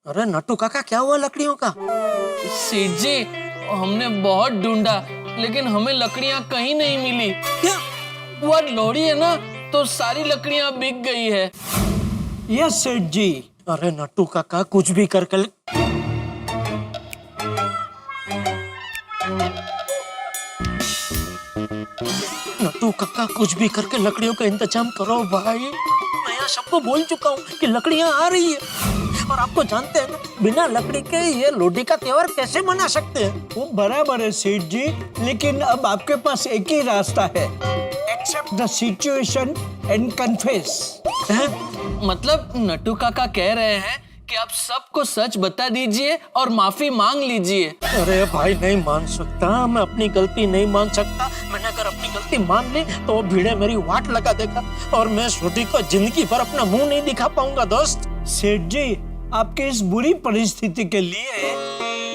अरे नट्टू काका क्या हुआ लकड़ियों का? सेठ जी, हमने बहुत ढूंढा लेकिन हमें लकड़ियां कहीं नहीं मिली। क्या? वो लोहड़ी है ना, तो सारी लकड़ियां बिक गई है। यस सेठ जी। अरे नट्टू काका कुछ भी करके नट्टू काका कुछ भी करके लकड़ियों का इंतजाम करो भाई। मैं यहाँ सबको बोल चुका हूँ कि लकड़ियाँ आ रही है और आप तो जानते हैं ना, बिना लकड़ी के ये लोहड़ी का त्योहार कैसे मना सकते हैं? वो बराबर है सेठ जी, लेकिन अब आपके पास एक ही रास्ता है, except the situation and confess. मतलब नट्टू काका कह रहे हैं कि आप सबको सच बता दीजिए और माफी मांग लीजिए। अरे भाई नहीं मान सकता, मैं अपनी गलती नहीं मान सकता। मैंने अगर अपनी गलती मान ली तो वो भीड़े मेरी वाट लगा देगा और मैं छोटी को जिंदगी भर अपना मुंह नहीं दिखा पाऊंगा दोस्त। सेठ जी, आपके इस बुरी परिस्थिति के लिए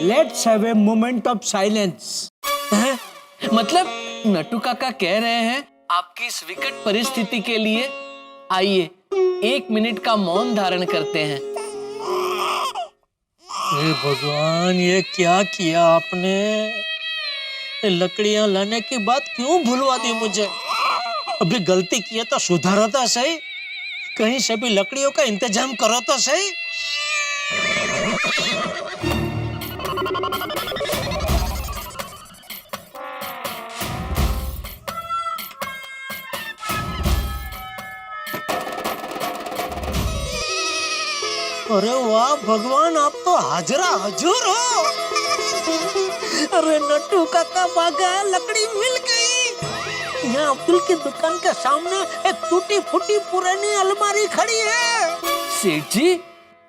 let's have a moment of silence. मतलब नट्टू काका कह रहे हैं आपकी इस विकट परिस्थिति के लिए आइए 1 मिनट का मौन धारण करते हैं। हे भगवान, ये क्या किया आपने? ये लकड़ियां लाने की बात क्यों भूलवा दी मुझे? अभी गलती की है तो सुधारो तो सही, कहीं से भी लकड़ियों का इंतजाम करो तो सही। अरे वाह भगवान, आप तो हाजरा हजूर हो। अरे नट्टू काका भागा, लकड़ी मिल गई। यहाँ अब्दुल की दुकान के सामने एक टूटी फूटी पुरानी अलमारी खड़ी है। सेठ जी,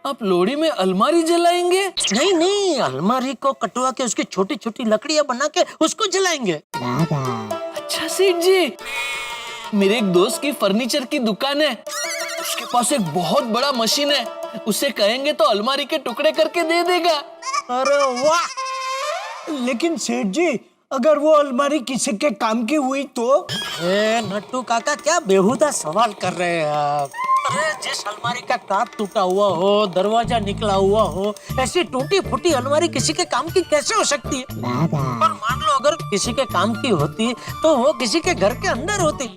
आप लोहड़ी में अलमारी जलाएंगे? नहीं नहीं, अलमारी को कटवा के उसकी छोटी छोटी लकड़ियां बना के उसको जलाएंगे। अच्छा सेठ जी, मेरे एक दोस्त की फर्नीचर की दुकान है, उसके पास एक बहुत बड़ा मशीन है, उसे कहेंगे तो अलमारी के टुकड़े करके दे देगा। अरे वाह! लेकिन सेठ जी, अगर वो अलमारी किसी के काम की हुई तो? ए नट्टू काका, क्या बेहुदा सवाल कर रहे हैं आप? अरे जिस अलमारी का कांच टूटा हुआ हो, दरवाजा निकला हुआ हो, ऐसी टूटी फूटी अलमारी किसी के काम की कैसे हो सकती है? पर मान लो अगर किसी के काम की होती तो वो किसी के घर के अंदर होती,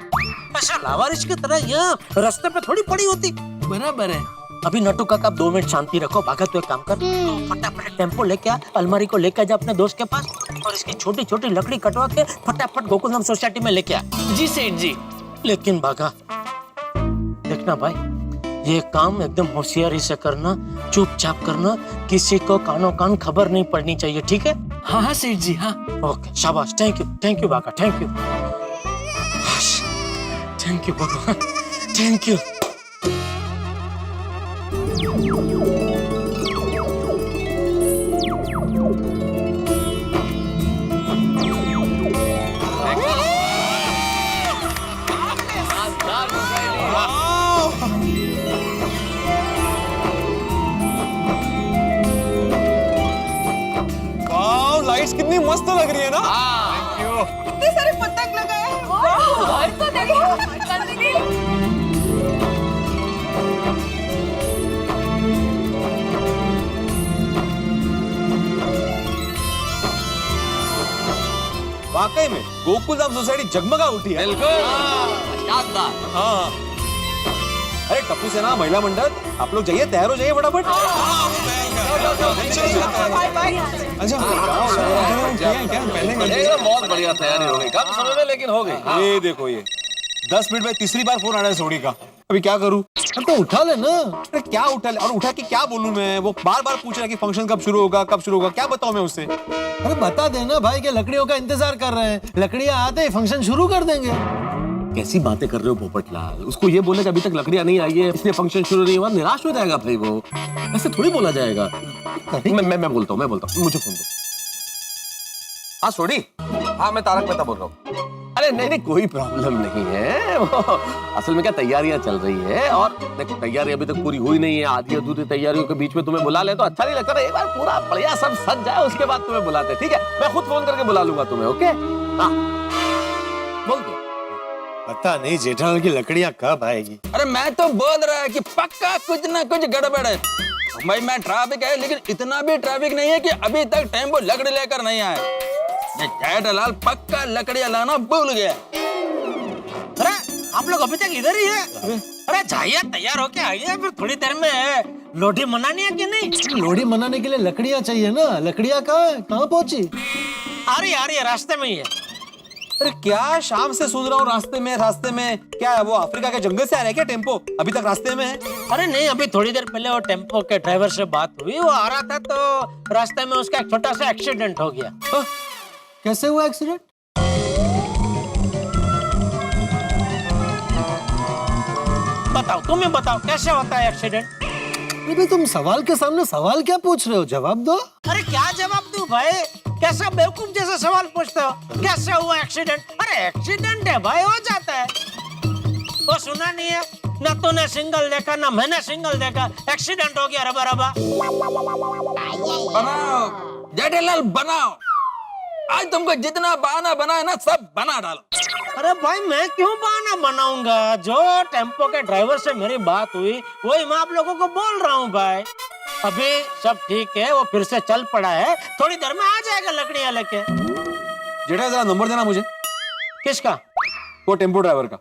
ऐसा लावारिस की तरह यहाँ रास्ते पे थोड़ी पड़ी होती। बराबर है। अभी नट्टू काका 2 मिनट शांति रखो। भागा तो एक काम कर, तो फटाफट टेम्पो लेके आ, अलमारी को लेकर जा अपने दोस्त के पास और इसकी छोटी छोटी लकड़ी कटवा के फटाफट गोकुलधाम सोसाइटी में लेके आ। जी सेठ जी। लेकिन भागा, देखना भाई, ये काम एकदम होशियारी से करना, चुपचाप करना, किसी को कानों कान खबर नहीं पड़नी चाहिए, ठीक है? हाँ हाँ सेठ जी, हाँ। ओके, शाबाश, थैंक यू भागा, थैंक यू भगवान, थैंक यू। लाइट्स कितनी मस्त लग रही है ना। Thank you. कितने सारे पतंग लगाए हैं। तो देखो। वाकई में गोकुलधाम सोसाइटी जगमगा उठी है। बिल्कुल शानदार। हाँ, अरे टप्पू सेना, महिला मंडल, आप लोग जाइए, तैयार हो जाइए फटाफट। बहुत बढ़िया तैयारी हो गई, कम समय में लेकिन हो गई। ये देखो, ये 10 मिनट में तीसरी बार फोन आ रहा है सोनी का। अभी क्या करूं? तो उठा ले ना। अरे क्या उठा ले, और उठा के क्या बोलूं मैं? वो बार बार पूछ रहा है कि फंक्शन कब शुरू होगा, कब शुरू होगा, क्या बताऊं मैं उससे? अरे बता देना भाई कि लकड़ियों का इंतजार कर रहे हैं, लकड़ियां आते ही फंक्शन शुरू कर देंगे। कैसी बातें कर रहे हो पोपटलाल? उसको ये बोले कि अभी तक लकड़ियां नहीं आई है, इसलिए फंक्शन शुरू नहीं हुआ, निराश हो जाएगा भाई वो। ऐसे थोड़ी बोला जाएगा। मैं बोलता हूँ, मुझे फोन दो। हाँ सोनी। हाँ, मैं तारक मेहता बोल रहा हूँ। अरे नहीं, कोई प्रॉब्लम नहीं है। वो असल में क्या, तैयारियां चल रही है और देखो, तैयारी अभी तक पूरी हुई नहीं है। आधी अधूरी तैयारियों के बीच में तुम्हें बुला ले तो अच्छा नहीं लगता ना। एक बार पूरा बढ़िया सब सज जाए, उसके बाद तुम्हें बुलाते, ठीक है? मैं खुद फोन करके बुला लूंगा तुम्हें, ओके? हाँ, बोल दो। पता नहीं जेठालाल की लकड़ियां कब आएगी। अरे मैं तो बोल रहा है कि पक्का कुछ ना कुछ गड़बड़ है। भाई मैं ट्रैफिक है, लेकिन इतना भी ट्रैफिक नहीं है कि अभी तक टेम्पो लकड़ी लेकर नहीं आए। जेठालाल पक्का लकड़ियां लाना भूल गया। अरे आप लोग अभी तक इधर ही है? अरे जाइए, तैयार होके आइए, फिर थोड़ी देर में लोधी मनानी है कि नहीं? लोहड़ी मनाने के लिए लकड़ियां चाहिए ना। लकड़ियां कहाँ है? कहाँ पहुंची? आ रही है, रास्ते में ही है। अरे क्या शाम से सुन रहा हूँ रास्ते में क्या है? वो अफ्रीका के जंगल से आ रहा है क्या टेम्पो? अभी तक रास्ते में है? अरे नहीं, अभी थोड़ी देर पहले वो टेम्पो के ड्राइवर से बात हुई, वो आ रहा था तो रास्ते में उसका एक छोटा सा एक्सीडेंट हो गया। कैसे हुआ एक्सीडेंट? बताओ, तुम ही बताओ कैसे होता है एक्सीडेंट? अरे तुम सवाल के सामने सवाल क्या पूछ रहे हो? जवाब दो। अरे क्या जवाब दूं भाई? कैसा बेवकूफ जैसा सवाल पूछते हो? कैसे हुआ एक्सीडेंट? अरे एक्सीडेंट है भाई, हो जाता है। वो सुना नहीं है? ना तूने सिंगल देखा ना मैंने सिंगल देखा, एक्सीडेंट हो गया रबा रबा। बनाओ जेठालाल बनाओ, आज तुमको जितना बहाना बना है ना सब बना डालो। अरे भाई मैं क्यों बहाना बनाऊंगा? जो टेम्पो के ड्राइवर से मेरी बात हुई वही मैं आप लोगों को बोल रहा हूँ भाई। अभी सब ठीक है, वो फिर से चल पड़ा है, थोड़ी देर में आ जाएगा लकड़ियां लेके। जेठा जरा नंबर देना मुझे। किसका? वो टेम्पो ड्राइवर का।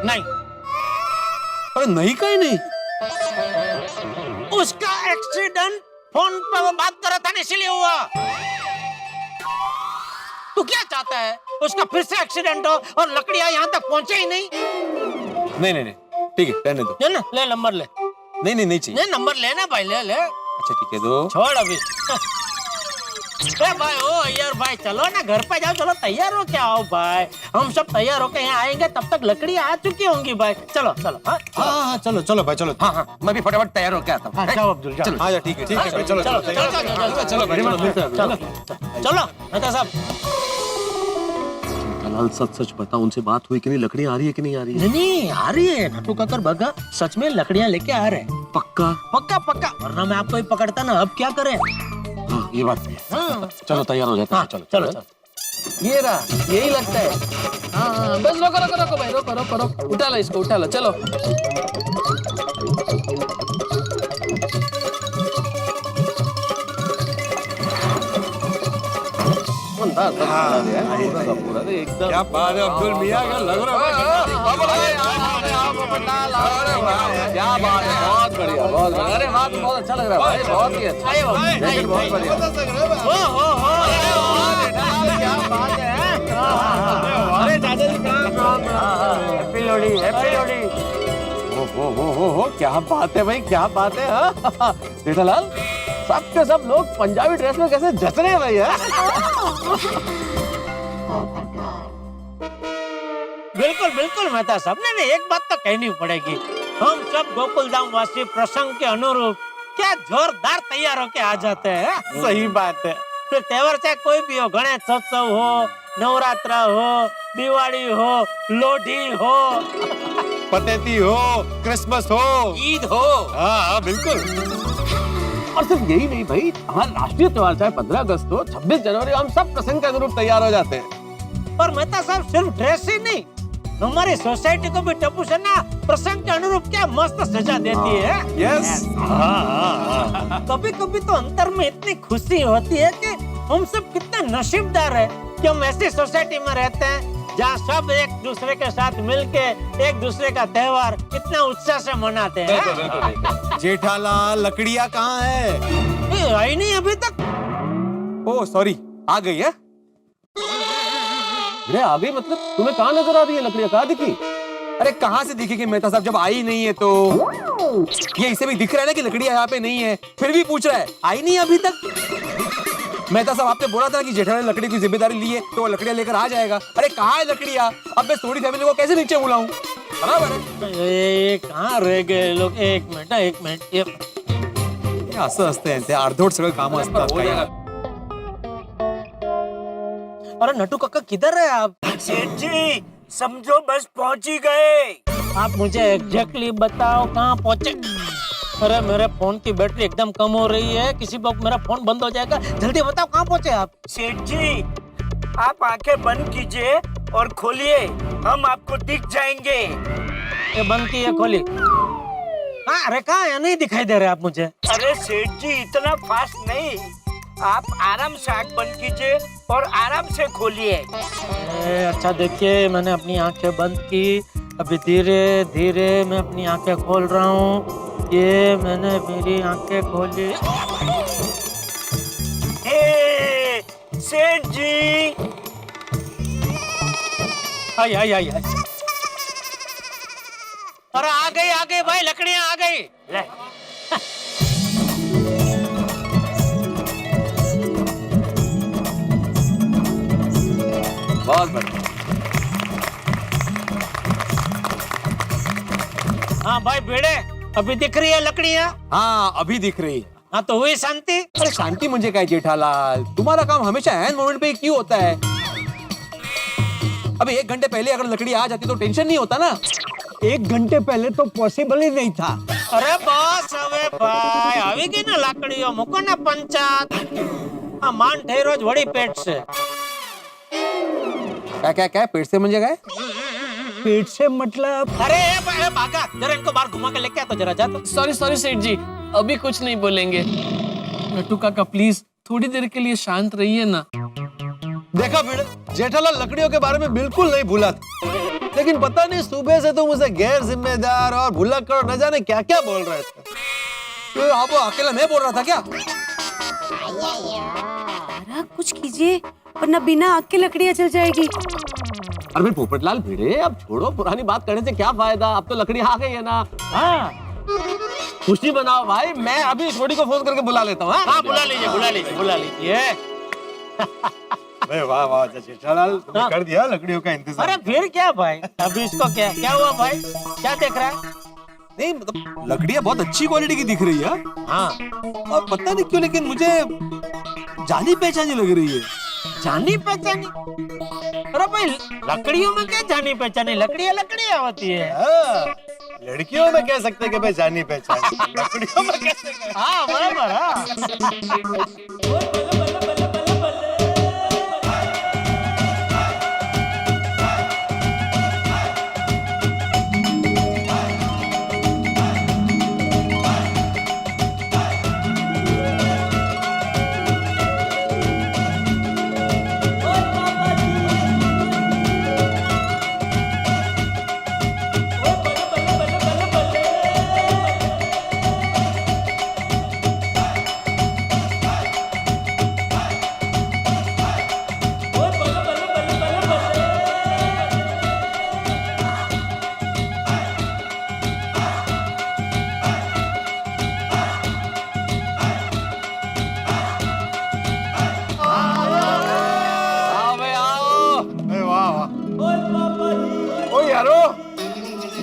नहीं। अरे नहीं का ही नहीं। उसका एक्सीडेंट फोन पे वो बात कर रहा था ना, इसलिए हुआ। तू क्या चाहता है? उसका फिर से एक्सीडेंट हो और लकड़ियां यहाँ तक पहुंचे ही नहीं? नहीं ठीक है, रहने दो। ले ना, ले नंबर ले। नहीं चाहिए। नहीं नंबर लेना भाई, ले ले। अच्छा ठीक है, दो। छोड़ अभी। ए भाई, ओ यार भाई, चलो ना घर पे जाओ, चलो तैयार हो क्या आओ भाई। हम सब तैयार होके यहाँ आएंगे, तब तक लकड़ियां आ चुकी होंगी भाई। चलो चलो। हाँ चलो भाई चलो। हाँ मैं भी फटाफट तैयार होकर आता हूँ। जाओ अब्दुल, जाओ। हाँ ठीक है भाई, चलो चलो मेहता साहब। लाल सच बता, उनसे बात हुई कि नहीं? लकड़ियां आ रही है कि नहीं आ रही है? नहीं आ रही है, नटू काकर बगा सच में लकड़ियां लेके आ रहे हैं। पक्का? पक्का, वरना मैं आपको ही पकड़ता ना। अब क्या करें? हाँ ये बात है। हाँ। चलो तैयार हो जाते हैं। चलो। ये रहा, यही लगता है। हाँ बस रोको भाई, रोको। उठा लो इसको, उठा लो, चलो। एकदम। क्या बात है अब्दुल मियां, का लग रहा है। क्या बात है, बहुत बढ़िया, बहुत बढ़िया। अरे वहाँ तो बहुत अच्छा लग रहा है भाई, बहुत ही अच्छा। जैकेट बहुत बढ़िया। क्या बात है। अरे दादा जी हैप्पी लोहड़ी। हो क्या बात है भाई, क्या बात है। जेठालाल, सब के सब लोग पंजाबी ड्रेस में कैसे जच रहे हैं भाई। बिल्कुल मेहता साहब, नहीं एक बात तो कहनी पड़ेगी। हम सब गोकुलधाम वासी प्रसंग के अनुरूप क्या जोरदार तैयार होके आ जाते हैं। सही बात है। फिर त्योहार चाहे कोई भी हो, गणेश उत्सव हो, नवरात्रा हो, दिवाली हो, लोधी हो, पतेती हो, क्रिसमस हो, ईद हो। हाँ बिल्कुल। और सिर्फ यही नहीं भाई, हमारा राष्ट्रीय त्योहार चाहे 15 अगस्त हो, 26 जनवरी, हम सब प्रसंग के अनुरूप तैयार हो जाते हैं। और मेहता साहब सिर्फ ड्रेस ही नहीं, हमारी सोसाइटी को भी टप्पू से ना प्रसंग के अनुरूप क्या मस्त सजा देती है। यस। कभी कभी तो अंतर में इतनी खुशी होती है कि हम सब कितने नसीबदार है कि हम ऐसी सोसाइटी में रहते हैं जहाँ सब एक दूसरे के साथ मिलके एक दूसरे का त्योहार इतना उत्साह से मनाते हैं। जेठालाल, लकड़ियाँ कहाँ है? आई नहीं अभी तक। ओह सॉरी, आ गई है। अरे आ गई मतलब? तुम्हें कहाँ नजर आ रही है लकड़ियाँ? कहाँ दिखी? अरे कहाँ से दिखेगी मेहता साहब, जब आई नहीं है तो। ये इसे भी दिख रहा है ना कि लकड़ियाँ यहाँ पे नहीं है, फिर भी पूछ रहा है आई नहीं अभी तक। मेहता साहब आपने बोला था कि जेठालाल लकड़ी की जिम्मेदारी ली है तो वो लकड़ियाँ लेकर आ जाएगा। अरे कहाँ है लकड़ियाँ? अब मैं थोड़ी फैमिली को कैसे नीचे बुलाऊं? बराबर है। कहाँ रह गए लोग? एक मिनट ये असं असतं यांचे अर्धवट सगळं काम असतात काही. अरे नटू काका किधर है आप? सेठ जी समझो बस पहुंच ही गए। आप मुझे एग्जैक्टली बताओ कहाँ पहुँचे। अरे मेरे फोन की बैटरी एकदम कम हो रही है, किसी वक्त मेरा फोन बंद हो जाएगा। जल्दी बताओ कहाँ पहुँचे आप? सेठ जी आप आंखें बंद कीजिए और खोलिए, हम आपको दिख जाएंगे। ये बंद की है, खोली। हाँ, अरे कहाँ है, नहीं दिखाई दे रहे आप मुझे। अरे सेठ जी इतना फास्ट नहीं, आप आराम से आंख बंद कीजिए और आराम से खोलिए। अच्छा देखिए, मैंने अपनी आंखें बंद की, अभी धीरे धीरे मैं अपनी आंखें खोल रहा हूँ। ये मैंने मेरी आंखें खोली। सेठ जी, आई आई आई आई, अरे आ गई भाई, लकड़ियां आ गई। ले। बहुत बढ़िया। हाँ भाई भिड़े, अभी दिख रही है लकड़ियां? हाँ अभी दिख रही है। हाँ तो हुई शांति। अरे शांति मुझे क्या जेठालाल, तुम्हारा काम हमेशा एन मोमेंट पे ही क्यों होता है? अबे 1 घंटे पहले अगर लकड़ी आ जाती तो टेंशन नहीं होता ना। 1 घंटे पहले तो पॉसिबल ही नहीं था। अरे बस હવે ભાઈ આવી ગઈ ને લાકડીઓ, મૂકો ને પંચાત। આ માન ઠેરો જ વળી પેટ છે। क्या पेट से मुझे गए? पेट से मतलब? अरे ए भागा, जरा इनको बाहर घुमा के लेके आ तो जरा जा तो। सॉरी सॉरी सेठ जी, अभी कुछ नहीं बोलेंगे। नट्टू काका प्लीज थोड़ी देर के लिए शांत रहिए ना। देखा भिड़े, जेठालाल लकड़ियों के बारे में बिल्कुल नहीं भूला था, लेकिन पता नहीं सुबह से तुम उसे गैर जिम्मेदार और भुलक्कड़ और न जाने क्या क्या बोल रहे थे। तो आप वो अकेला मैं बोल रहा था क्या? कुछ कीजिए वरना बिना आग के लकड़ियां जल जाएगी। अरे फिर पोपटलाल भिड़े, अब छोड़ो, पुरानी बात करने से क्या फायदा, अब तो लकड़ी आ गई है ना। हाँ खुशी बनाओ भाई, मैं अभी छोटी को फोन करके बुला लेता हूँ। हाँ बुला लीजिए, बुला लीजिए, बुला लीजिए। वाह वाह जेठालाल, तुमने कर दिया लकड़ियों का इंतजाम। अरे फिर क्या भाई, अभी इसको क्या हुआ भाई, क्या देख रहा है? नहीं मतलब लकड़ियाँ बहुत अच्छी क्वालिटी की दिख रही है। हाँ और पता नहीं क्यों लेकिन मुझे जानी पहचानी लग रही है। जानी पहचानी? अरे भाई लकड़ियों में क्या जानी पहचानी, लकड़ियाँ लकड़ियाँ होती है। लड़कियों में कह सकते कि भाई जानी पहचानी, लकड़ियों में कैसे? हाँ बराबर। हाँ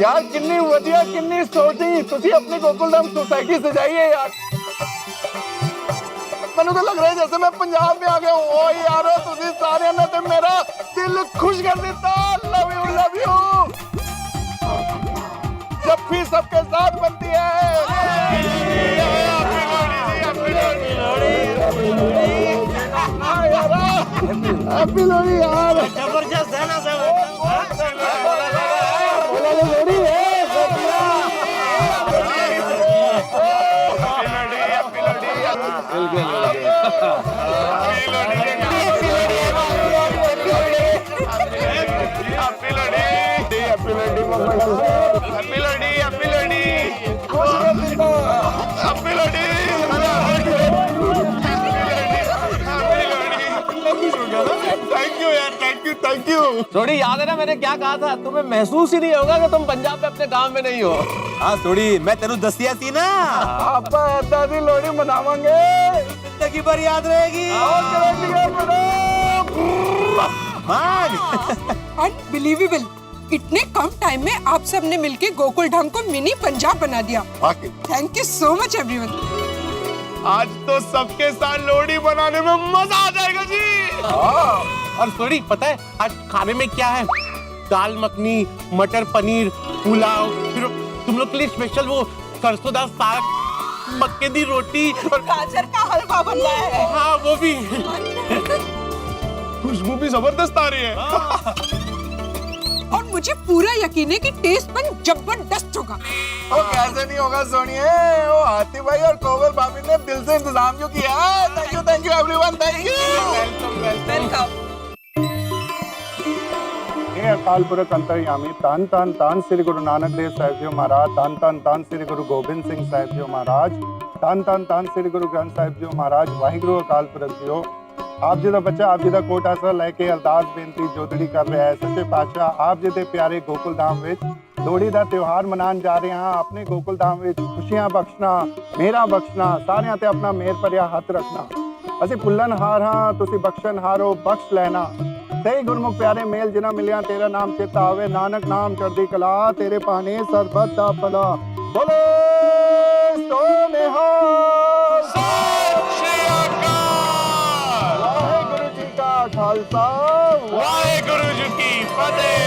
यार किन्नी वधिया किन्नी सोची तुसी अपनी गोकुलधाम सोसाइटी से जाइए यार। मैंने तो लग रहा है जैसे मैं पंजाब में आ गया हूँ। ओ यारो तुसी सारे ने तो मेरा दिल खुश कर दिता। Love you love you. जब भी सबके साथ बनती है। हैप्पी लोहड़ी यार। जबरदस्त है ना सब। Thank you. थोड़ी याद है ना मैंने क्या कहा था, तुम्हें महसूस ही नहीं होगा कि तुम पंजाब में अपने गांव में नहीं हो। हाँ थोड़ी मैं तेरू दसिया थी ना। आपा दादी लोहड़ी मनावांगे, जिंदगी भर याद रहेगी। अनबिलीवेबल, इतने कम टाइम में आप सब ने मिलके गोकुलधाम को मिनी पंजाब बना दिया। Thank you so much everyone. आज तो सबके साथ लोहड़ी बनाने में मजा आ जाएगा जी। और थोड़ी पता है आज खाने में क्या है? दाल मखनी, मटर पनीर, पुलाव, फिर तुम लोग के लिए स्पेशल वो सरसों दाल साग, मक्के दी रोटी और गाजर का हलवा बन रहा है। हाँ वो भी। खुशबू भी जबरदस्त आ रही है। और मुझे पूरा यकीन है कि टेस्ट पण जबरदस्त होगा। वो कैसे नहीं होगा सोनिए, वो हाथी भाई और कोमल भाभी ने दिल से इंतजाम जो किया। Thank you everyone, thank you. Welcome. हे अकाल पुरख अंतर्यामी, धन धन धन श्री गुरु नानक देव साहिब जी महाराज, धन धन धन श्री गुरु गोबिंद सिंह साहिब जी महाराज, धन धन धन श्री गुरु ग्रंथ साहिब जी महाराज। वाहिगुरु अकाल पुरख जीओ, आप जी का बच्चा आप जी का कोट आसरा लैके अरदास बेनती जोदड़ी कर रहा है। सच्चे पातशाह आप जी के प्यारे गोकुल धाम विच लोहड़ी का त्योहार मनाने जा रहे हैं। अपने गोकुल धाम विच खुशियां बख्शना, मेहरा बख्शना, सारियां ते अपना मेहर भरिया हथ रखना। असीं भुल्लन हार हाँ, तुसीं बख्शन हारो, बख्श लेना। सही गुरमुख प्यारे मेल जिन्हां मिलिया, तेरा नाम चेता आवे। नानक नाम चढ़दी कला, तेरे पाने सरबत दा भला। बोलो सो निहाल, वाहेगुरु जी का खालसा, वाहेगुरु जी की फतेह।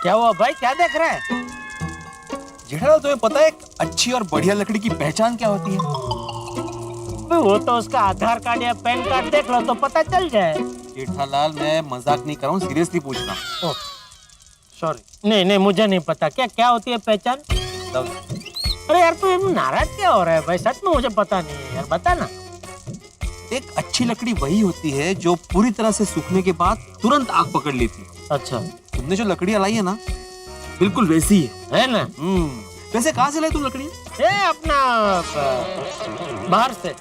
क्या हुआ भाई, क्या देख रहे हैं? जेठालाल तुम्हें पता है एक अच्छी और बढ़िया लकड़ी की पहचान क्या होती है? वो तो उसका आधार कार्ड या पैन कार्ड देख लो तो पता चल जाए। जेठालाल मैं मजाक नहीं कर रहा हूँ, सीरियसली पूछ रहा हूँ। सॉरी, नहीं मुझे नहीं पता। क्या होती है पहचान? अरे यार तू नाराज क्या हो रहा है भाई? सच में मुझे पता नहीं है यार, बता ना। एक अच्छी लकड़ी वही होती है जो पूरी तरह से सूखने के बाद तुरंत आग पकड़ लेती है। अच्छा, तुमने जो लकड़ियाँ लाई है ना, बिल्कुल वैसी है ना? वैसे कहाँ से लाई तुम लकड़ी? ये अपना बाहर से।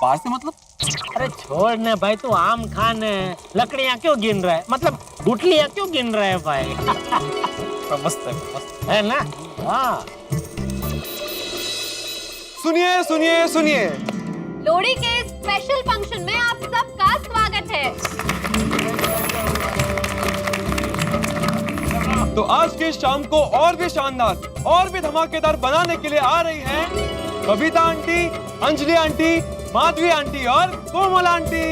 बाहर से मतलब? अरे छोड़ ने भाई, तू आम खाने लकड़ियाँ क्यों गिन रहा है? मतलब गुठलियाँ क्यों गिन रहा है भाई? मस्त है है ना? हाँ। सुनिए सुनिए सुनिए, लोहड़ी के स्पेशल फंक्शन में आप सबका स्वागत है। तो आज की शाम को और भी शानदार और भी धमाकेदार बनाने के लिए आ रही हैं Babita aunty, Anjali aunty, Madhavi aunty और कोमल aunty.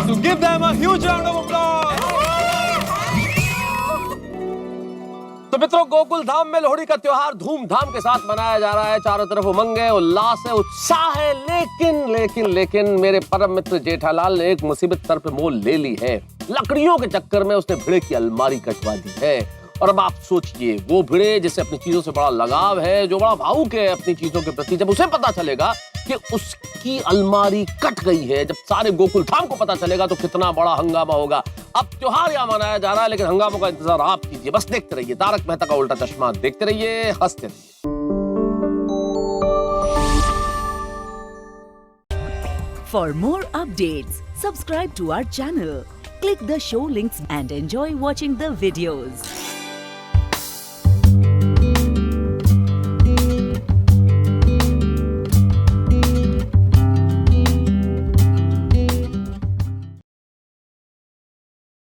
So give them a huge round of applause. तो मित्रों, गोकुल धाम में लोहड़ी का त्योहार धूमधाम के साथ मनाया जा रहा है। चारों तरफ उमंग है, उल्लास है, उत्साह है। लेकिन लेकिन लेकिन मेरे परम मित्र जेठालाल ने एक मुसीबत सर पे मोल ले ली है। लकड़ियों के चक्कर में उसने भिड़े की अलमारी कटवा दी है। और अब आप सोचिए, वो भिड़े जिसे अपनी चीजों से बड़ा लगाव है, जो बड़ा भावुक है अपनी चीजों के प्रति, जब उसे पता चलेगा कि उसकी अलमारी कट गई है, जब सारे गोकुल धाम को पता चलेगा तो कितना बड़ा हंगामा होगा। अब त्योहार यहाँ मनाया जा रहा है, लेकिन हंगामों का इंतजार आप कीजिए। बस देखते रहिए तारक मेहता का उल्टा चश्मा, देखते रहिए, हंसते रहिए। For more updates, subscribe to our channel, click the show links and enjoy watching the videos.